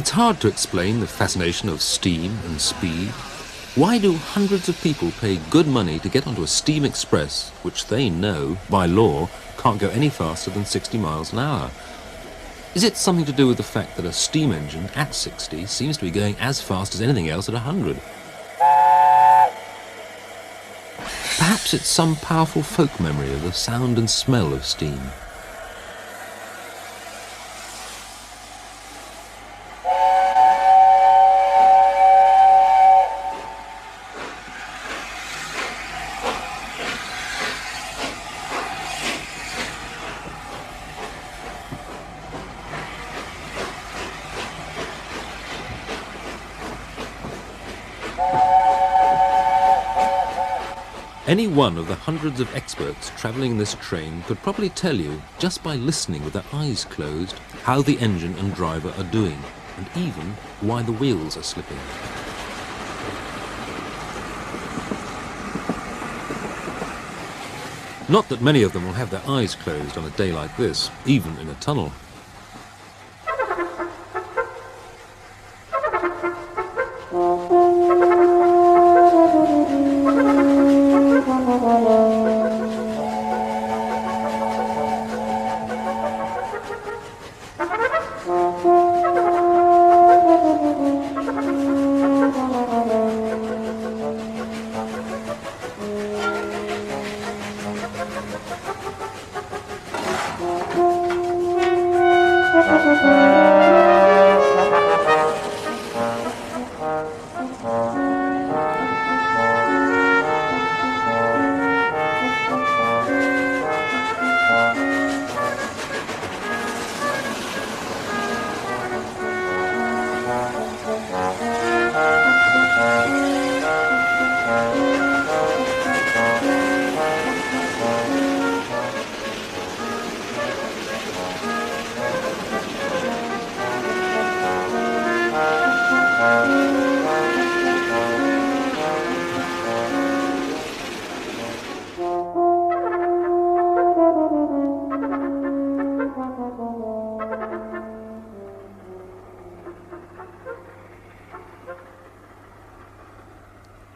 It's hard to explain the fascination of steam and speed. Why do hundreds of people pay good money to get onto a steam express, which they know, by law, can't go any faster than 60 miles an hour? Is it something to do with the fact that a steam engine at 60 seems to be going as fast as anything else at 100? Perhaps it's some powerful folk memory of the sound and smell of steam. Any one of the hundreds of experts travelling this train could probably tell you, just by listening with their eyes closed, how the engine and driver are doing, and even why the wheels are slipping. Not that many of them will have their eyes closed on a day like this, even in a tunnel.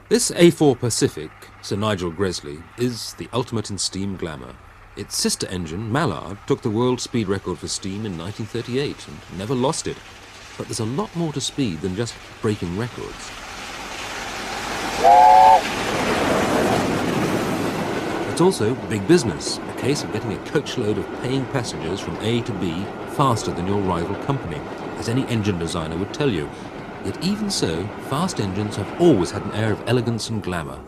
This A4 Pacific, Sir Nigel Gresley, is the ultimate in steam glamour. Its sister engine, Mallard, took the world speed record for steam in 1938 and never lost it. But there's a lot more to speed than just breaking records. It's also big business, a case of getting a coachload of paying passengers from A to B faster than your rival company, as any engine designer would tell you. Yet even so, fast engines have always had an air of elegance and glamour.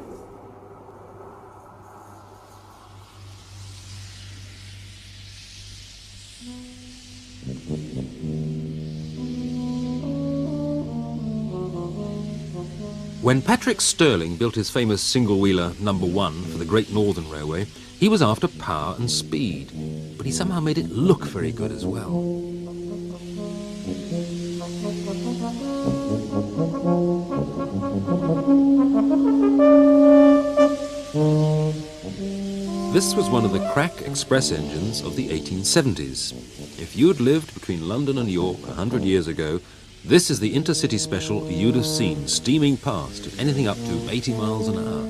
When Patrick Stirling built his famous single-wheeler No. 1 for the Great Northern Railway, he was after power and speed, but he somehow made it look very good as well. This was one of the crack express engines of the 1870s. If you'd lived between London and York 100 years ago, this is the intercity special you'd have seen steaming past at anything up to 80 miles an hour.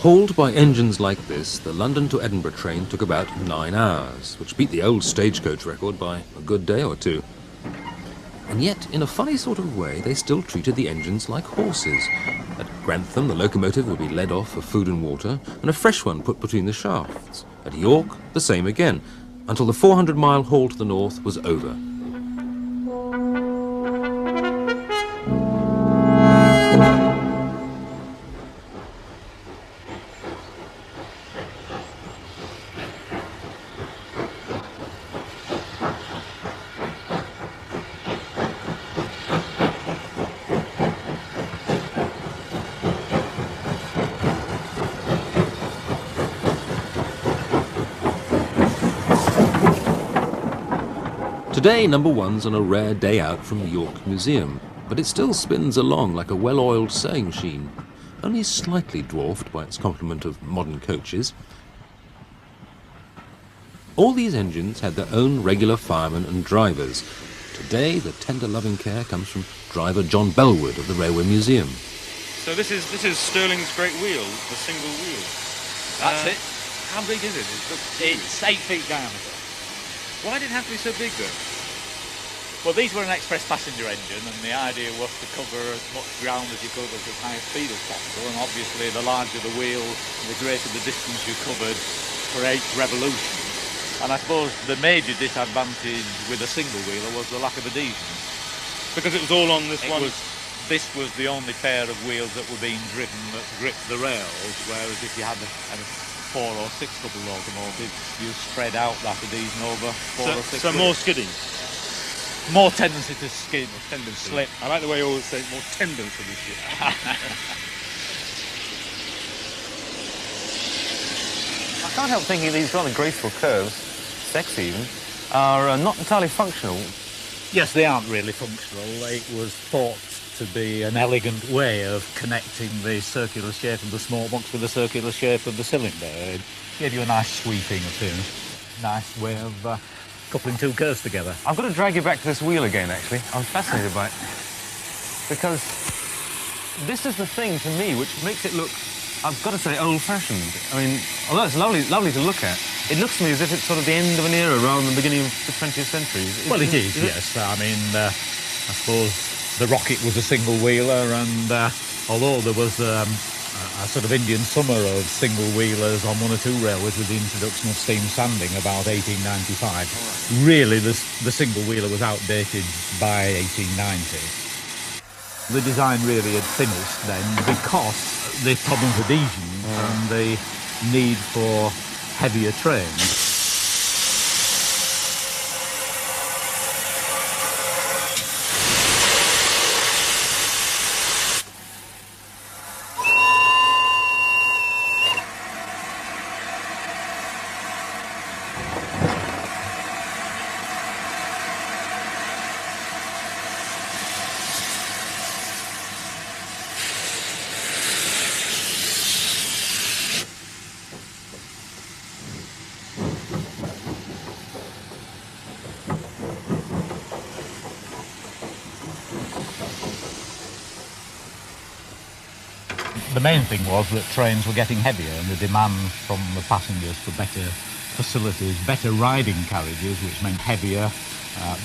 Hauled by engines like this, the London to Edinburgh train took about 9 hours, which beat the old stagecoach record by a good day or two. And yet, in a funny sort of way, they still treated the engines like horses. At Grantham, the locomotive would be led off for food and water, and a fresh one put between the shafts. At York, the same again, until the 400-mile haul to the north was over. Today, number one's on a rare day out from the York Museum, but it still spins along like a well-oiled sewing machine, only slightly dwarfed by its complement of modern coaches. All these engines had their own regular firemen and drivers. Today, the tender loving care comes from driver John Bellwood of the Railway Museum. So this is Stirling's great wheel, the single wheel. That's it. How big is it? It's 8 feet diameter. Why did it have to be so big though? Well, these were an express passenger engine, and the idea was to cover as much ground as you could at as high speed as possible. And obviously, the larger the wheel, the greater the distance you covered for each revolution. And I suppose the major disadvantage with a single wheeler was the lack of adhesion. Because it was all on this one. This was the only pair of wheels that were being driven that gripped the rails, whereas if you had a 4 or 6 couple locomotives, you spread out that adhesion over 4 or 6. So more skidding. More tendency to skid, tendency slip. I like the way you always say more tendency to skid. I can't help thinking these rather graceful curves, sexy even, are not entirely functional. Yes, they aren't really functional. It was thought to be an elegant way of connecting the circular shape of the small box with the circular shape of the cylinder. It gave you a nice sweeping appearance. Nice way of coupling 2 curves together. I'm going to drag you back to this wheel again, actually. I'm fascinated by it. Because this is the thing, to me, which makes it look, I've got to say, old-fashioned. I mean, although it's lovely to look at, it looks to me as if it's sort of the end of an era rather than the beginning of the 20th century. Well, it is, yes. I mean, I suppose the Rocket was a single-wheeler, and although there was a sort of Indian summer of single-wheelers on 1 or 2 railways with the introduction of steam sanding about 1895, really the single-wheeler was outdated by 1890. The design really had finished then because the problem of adhesion and the need for heavier trains. The main thing was that trains were getting heavier and the demand from the passengers for better facilities, better riding carriages, which meant heavier,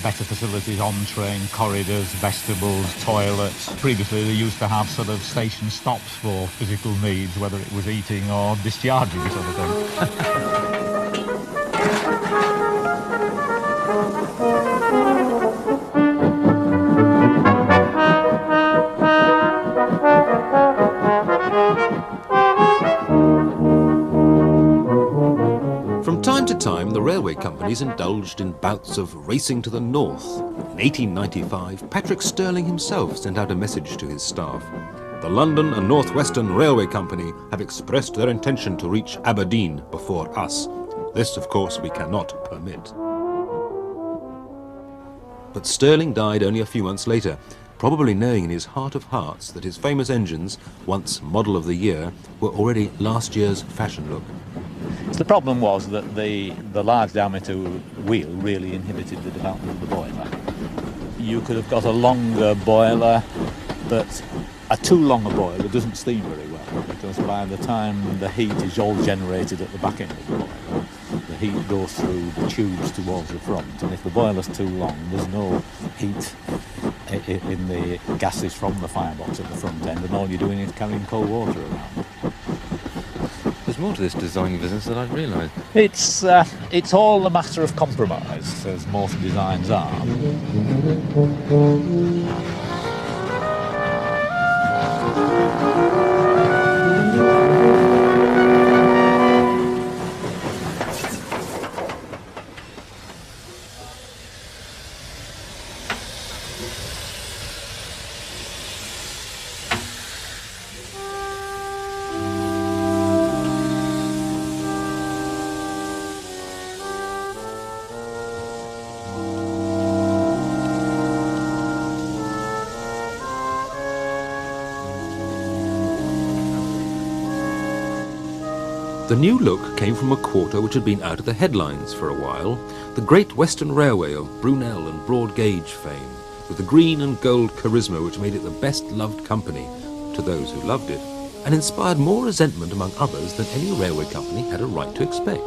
better facilities on train, corridors, vestibules, toilets. Previously they used to have sort of station stops for physical needs, whether it was eating or discharging sort of thing. From time to time, the railway companies indulged in bouts of racing to the north. In 1895, Patrick Stirling himself sent out a message to his staff. The London and North Western Railway Company have expressed their intention to reach Aberdeen before us. This, of course, we cannot permit. But Stirling died only a few months later, probably knowing in his heart of hearts that his famous engines, once model of the year, were already last year's fashion look. The problem was that the large diameter wheel really inhibited the development of the boiler. You could have got a longer boiler, but a too long a boiler doesn't steam very well, because by the time the heat is all generated at the back end of the boiler, the heat goes through the tubes towards the front, and if the boiler's too long, there's no heat in the gases from the firebox at the front end, and all you're doing is carrying cold water around. There's more to this design business than I'd realised. It's all a matter of compromise, as most designs are. The new look came from a quarter which had been out of the headlines for a while, the Great Western Railway of Brunel and broad gauge fame, with the green and gold charisma which made it the best-loved company to those who loved it, and inspired more resentment among others than any railway company had a right to expect.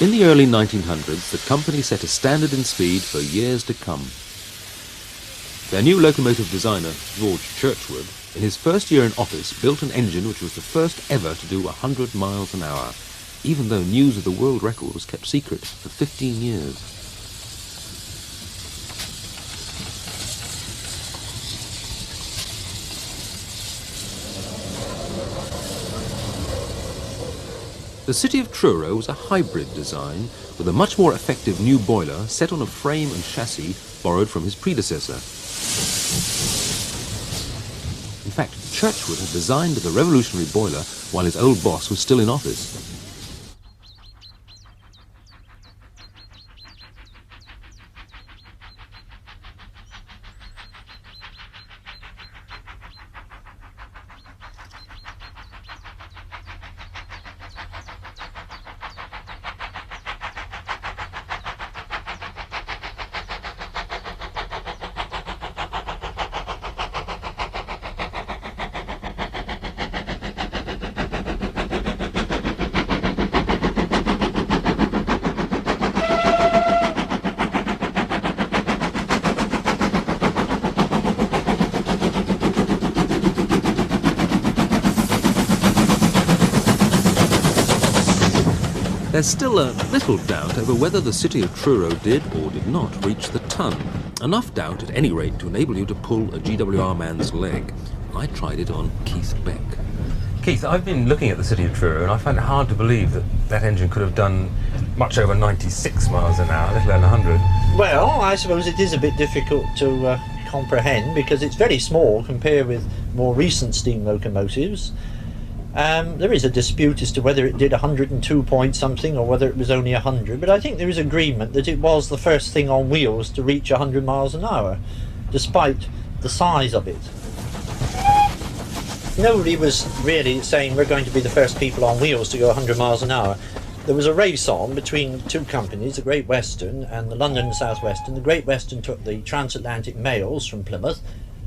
In the early 1900s, the company set a standard in speed for years to come. Their new locomotive designer, George Churchward, in his first year in office, built an engine which was the first ever to do 100 miles an hour, even though news of the world record was kept secret for 15 years. The city of Truro was a hybrid design with a much more effective new boiler set on a frame and chassis borrowed from his predecessor. In fact, Churchward had designed the revolutionary boiler while his old boss was still in office. There's still a little doubt over whether the city of Truro did or did not reach the ton. Enough doubt, at any rate, to enable you to pull a GWR man's leg. I tried it on Keith Beck. Keith, I've been looking at the city of Truro and I find it hard to believe that that engine could have done much over 96 miles an hour, let alone 100. Well, I suppose it is a bit difficult to comprehend because it's very small compared with more recent steam locomotives. There is a dispute as to whether it did 102 point something or whether it was only 100, but I think there is agreement that it was the first thing on wheels to reach 100 miles an hour, despite the size of it. Nobody was really saying we're going to be the first people on wheels to go 100 miles an hour. There was a race on between two companies, the Great Western and the London and South Western. The Great Western took the transatlantic mails from Plymouth,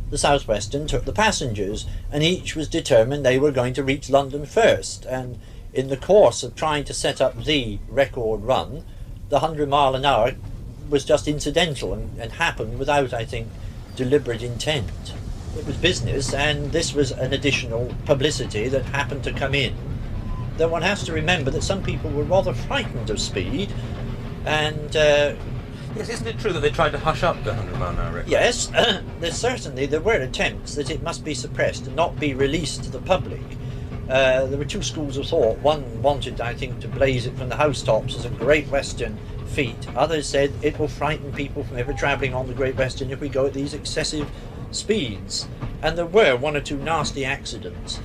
the South Western took the passengers, and each was determined they were going to reach London first. And in the course of trying to set up the record run, the 100 mile an hour was just incidental and happened without, I think, deliberate intent. It was business, and this was an additional publicity that happened to come in. Though one has to remember that some people were rather frightened of speed, and Yes, isn't it true that they tried to hush up the 100 mile an hour record? yes, there were attempts that it must be suppressed and not be released to the public. There were two schools of thought. One wanted, I think, to blaze it from the housetops as a Great Western feat. Others said it will frighten people from ever travelling on the Great Western if we go at these excessive speeds. And there were one or two nasty accidents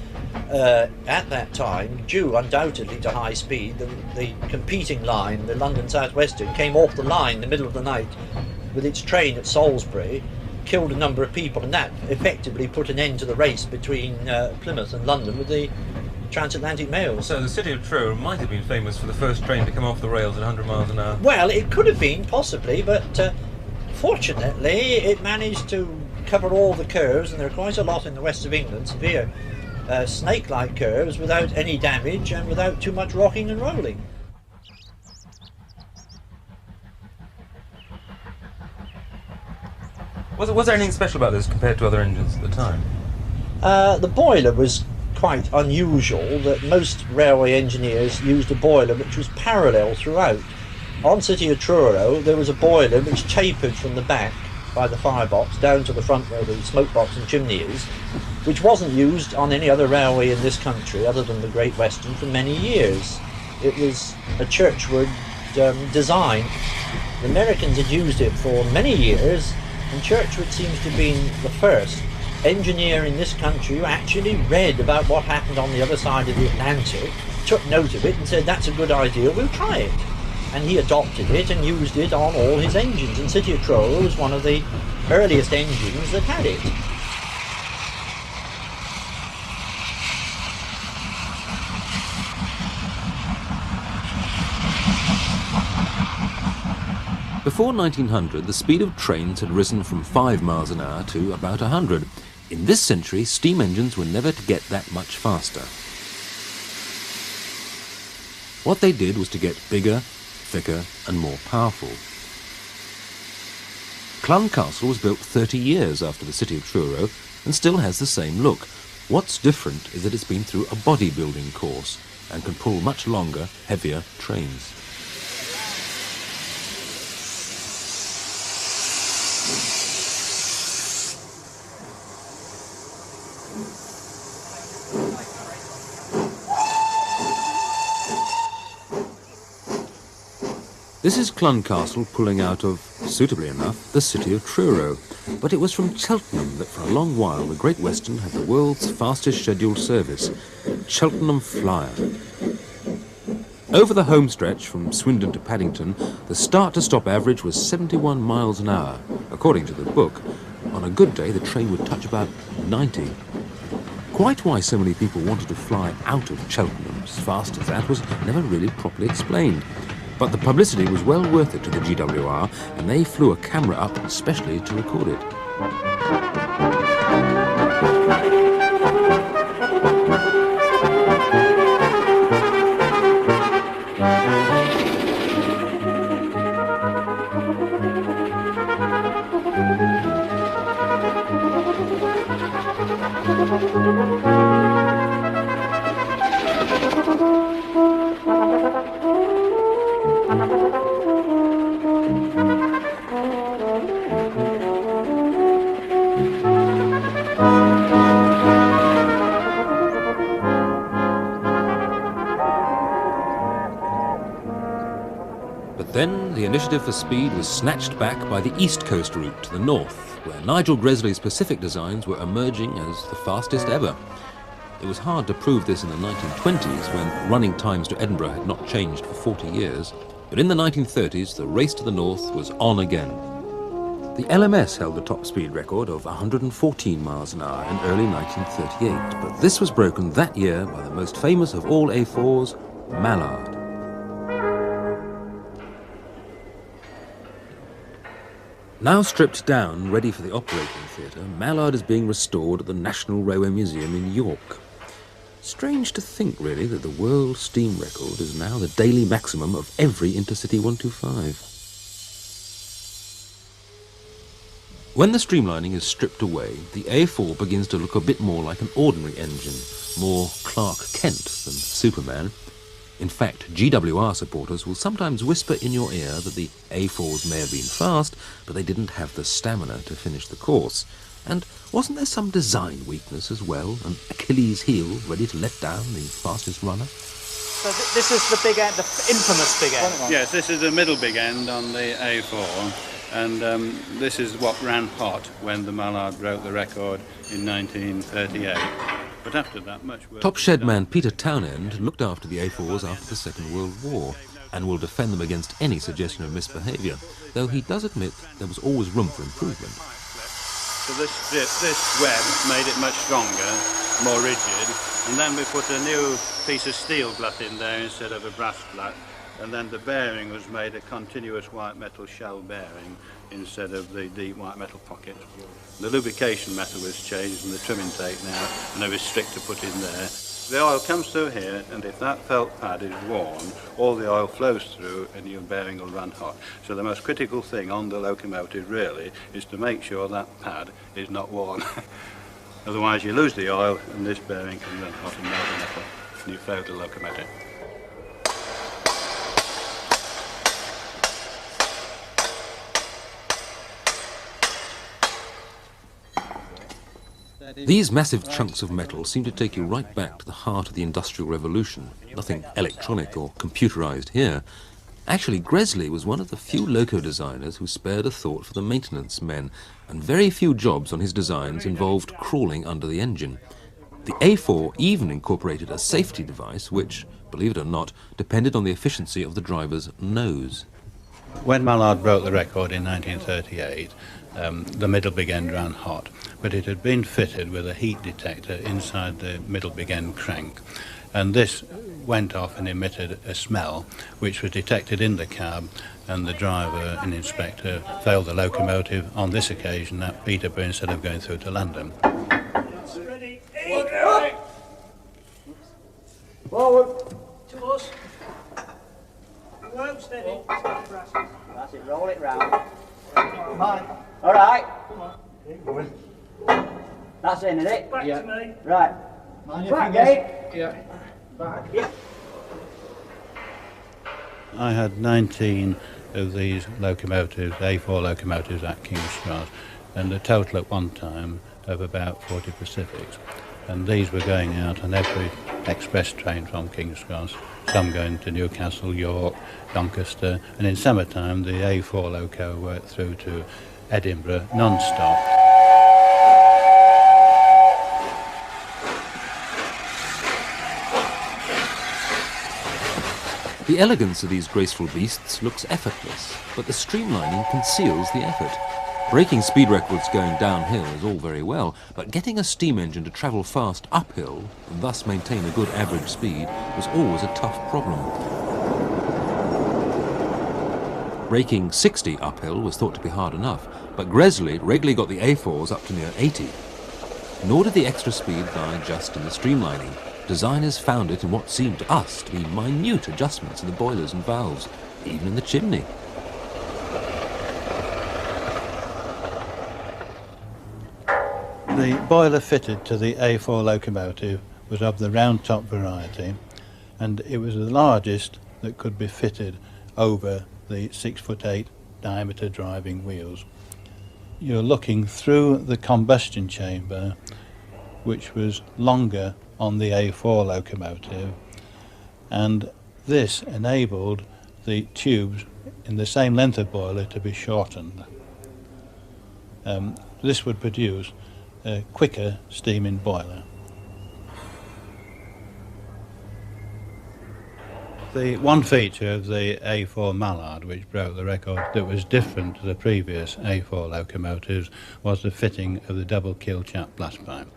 at that time, due undoubtedly to high speed. The competing line, the London South Western, came off the line in the middle of the night with its train at Salisbury, killed a number of people, and that effectively put an end to the race between Plymouth and London with the transatlantic mails. So the city of Truro might have been famous for the first train to come off the rails at 100 miles an hour. Well, it could have been, possibly, but fortunately it managed to cover all the curves, and there are quite a lot in the west of England, severe snake-like curves, without any damage and without too much rocking and rolling. Was there anything special about this compared to other engines at the time? The boiler was quite unusual, that most railway engineers used a boiler which was parallel throughout. On City of Truro there was a boiler which tapered from the back by the firebox down to the front where the smoke box and chimney is, which wasn't used on any other railway in this country other than the Great Western for many years. It was a Churchward design. The Americans had used it for many years, and Churchward seems to have been the first engineer in this country who actually read about what happened on the other side of the Atlantic, took note of it and said, that's a good idea, we'll try it. And he adopted it and used it on all his engines, and City of Truro was one of the earliest engines that had it. Before 1900, the speed of trains had risen from 5 miles an hour to about 100. In this century, steam engines were never to get that much faster. What they did was to get bigger, thicker and more powerful. Clun Castle was built 30 years after the city of Truro and still has the same look. What's different is that it's been through a bodybuilding course and can pull much longer, heavier trains. This is Clun Castle pulling out of, suitably enough, the city of Truro. But it was from Cheltenham that for a long while the Great Western had the world's fastest scheduled service, Cheltenham Flyer. Over the home stretch from Swindon to Paddington, the start-to-stop average was 71 miles an hour. According to the book, on a good day the train would touch about 90. Quite why so many people wanted to fly out of Cheltenham as fast as that was never really properly explained. But the publicity was well worth it to the GWR, and they flew a camera up especially to record it. But then the initiative for speed was snatched back by the East Coast route to the north, where Nigel Gresley's Pacific designs were emerging as the fastest ever. It was hard to prove this in the 1920s, when running times to Edinburgh had not changed for 40 years, but in the 1930s the race to the north was on again. The LMS held the top speed record of 114 miles an hour in early 1938, but this was broken that year by the most famous of all A4s, Mallard. Now stripped down, ready for the operating theatre, Mallard is being restored at the National Railway Museum in York. Strange to think, really, that the world steam record is now the daily maximum of every Intercity 125. When the streamlining is stripped away, the A4 begins to look a bit more like an ordinary engine, more Clark Kent than Superman. In fact, GWR supporters will sometimes whisper in your ear that the A4s may have been fast, but they didn't have the stamina to finish the course. And wasn't there some design weakness as well, an Achilles heel ready to let down the fastest runner? So this is the big end, the infamous big end? Yes, this is the middle big end on the A4, and this is what ran hot when the Mallard broke the record in 1938. But after that, much work. Top shed man Peter Townend looked after the A4s after the Second World War and will defend them against any suggestion of misbehaviour, though he does admit there was always room for improvement. So this web made it much stronger, more rigid, and then we put a new piece of steel glut in there instead of a brass glut, and then the bearing was made a continuous white metal shell bearing instead of the deep white metal pocket. The lubrication method was changed and the trim intake now, and a restrictor put in there. The oil comes through here, and if that felt pad is worn, all the oil flows through and your bearing will run hot. So the most critical thing on the locomotive really is to make sure that pad is not worn. Otherwise you lose the oil and this bearing can run hot and melt the metal and you fail the locomotive. These massive chunks of metal seem to take you right back to the heart of the Industrial Revolution. Nothing electronic or computerized here. Actually, Gresley was one of the few loco designers who spared a thought for the maintenance men, and very few jobs on his designs involved crawling under the engine. The A4 even incorporated a safety device which, believe it or not, depended on the efficiency of the driver's nose. When Mallard broke the record in 1938, the middle big end ran hot, but it had been fitted with a heat detector inside the middle big end crank. and this went off and emitted a smell which was detected in the cab, and the driver and inspector failed the locomotive on this occasion at Peterborough instead of going through to London. Ready. Aim. Forward. To us. Rope steady. That's it, roll it round. Come on. All right. Keep going. That's in, isn't it? Back to me. Right. Mind your Back, fingers. Dave. Yeah. Back. Yeah. I had 19 of these locomotives, A4 locomotives at King's Cross, and a total at one time of about 40 Pacifics. And these were going out on every express train from King's Cross, some going to Newcastle, York, Doncaster, and in summertime the A4 loco worked through to Edinburgh non-stop. The elegance of these graceful beasts looks effortless, but the streamlining conceals the effort. Breaking speed records going downhill is all very well, but getting a steam engine to travel fast uphill and thus maintain a good average speed was always a tough problem. Breaking 60 uphill was thought to be hard enough, but Gresley regularly got the A4s up to near 80. Nor did the extra speed lie just in the streamlining. Designers found it in what seemed to us to be minute adjustments in the boilers and valves, even in the chimney. The boiler fitted to the A4 locomotive was of the round top variety, and it was the largest that could be fitted over the 6'8" diameter driving wheels. You're looking through the combustion chamber, which was longer on the A4 locomotive, and this enabled the tubes in the same length of boiler to be shortened. This would produce a quicker steaming boiler. The one feature of the A4 Mallard which broke the record that was different to the previous A4 locomotives was the fitting of the double kill chap blast pipe.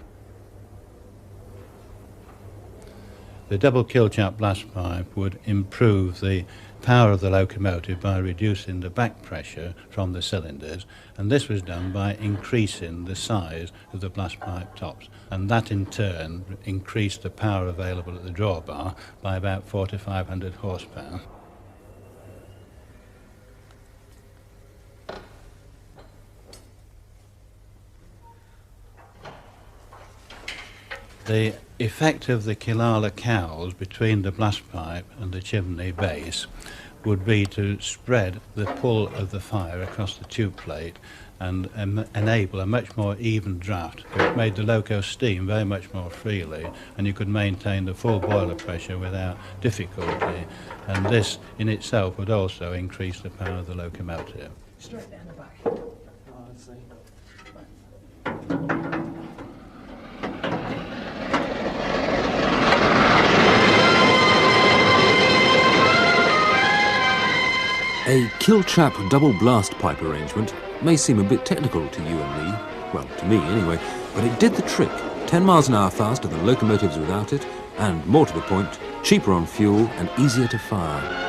The double kill chap blast pipe would improve the power of the locomotive by reducing the back pressure from the cylinders, and this was done by increasing the size of the blast pipe tops, and that in turn increased the power available at the drawbar by about 400 to 500 horsepower. The effect of the Killala cowls between the blast pipe and the chimney base would be to spread the pull of the fire across the tube plate and enable a much more even draft, which made the loco steam very much more freely, and you could maintain the full boiler pressure without difficulty, and this in itself would also increase the power of the locomotive. Straight down the back. Oh, let's see. A kill-trap double blast pipe arrangement may seem a bit technical to you and me, well, to me anyway, but it did the trick. 10 miles an hour faster than locomotives without it, and more to the point, cheaper on fuel and easier to fire.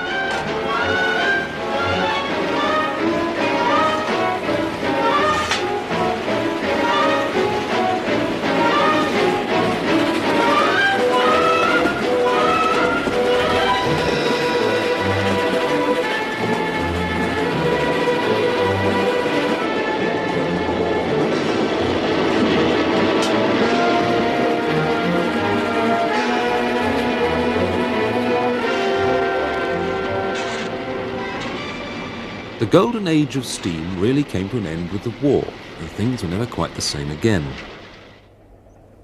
The golden age of steam really came to an end with the war, and things were never quite the same again.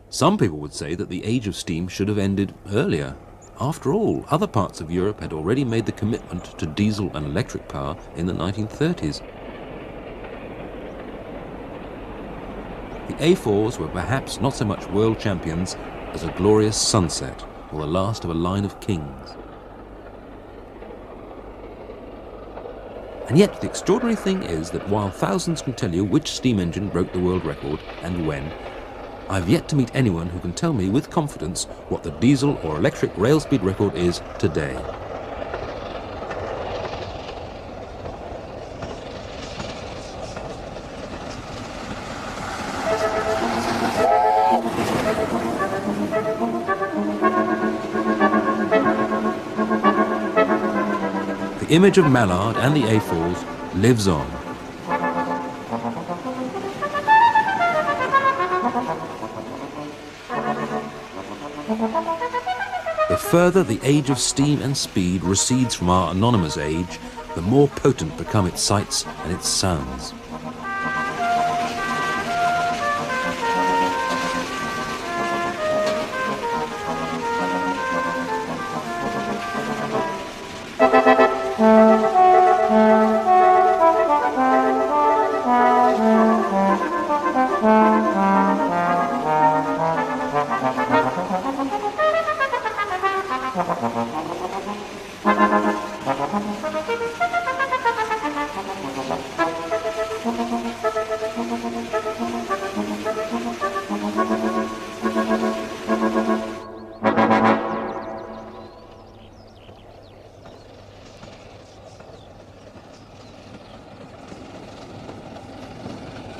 Some people would say that the age of steam should have ended earlier. After all, other parts of Europe had already made the commitment to diesel and electric power in the 1930s. The A4s were perhaps not so much world champions as a glorious sunset, or the last of a line of kings. And yet the extraordinary thing is that while thousands can tell you which steam engine broke the world record and when, I've yet to meet anyone who can tell me with confidence what the diesel or electric rail speed record is today. The image of Mallard and the A-Falls lives on. The further the age of steam and speed recedes from our anonymous age, the more potent become its sights and its sounds.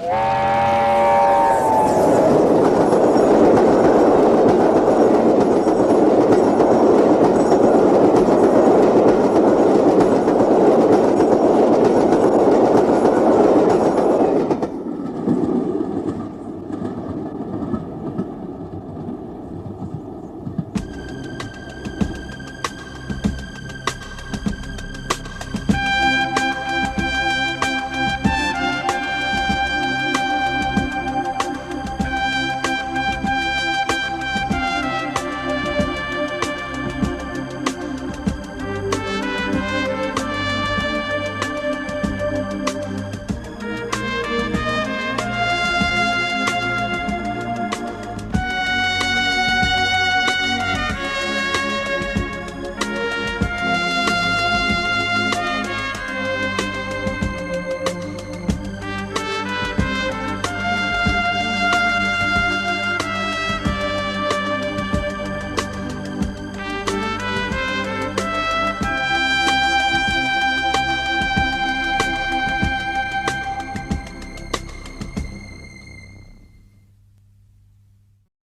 Yeah.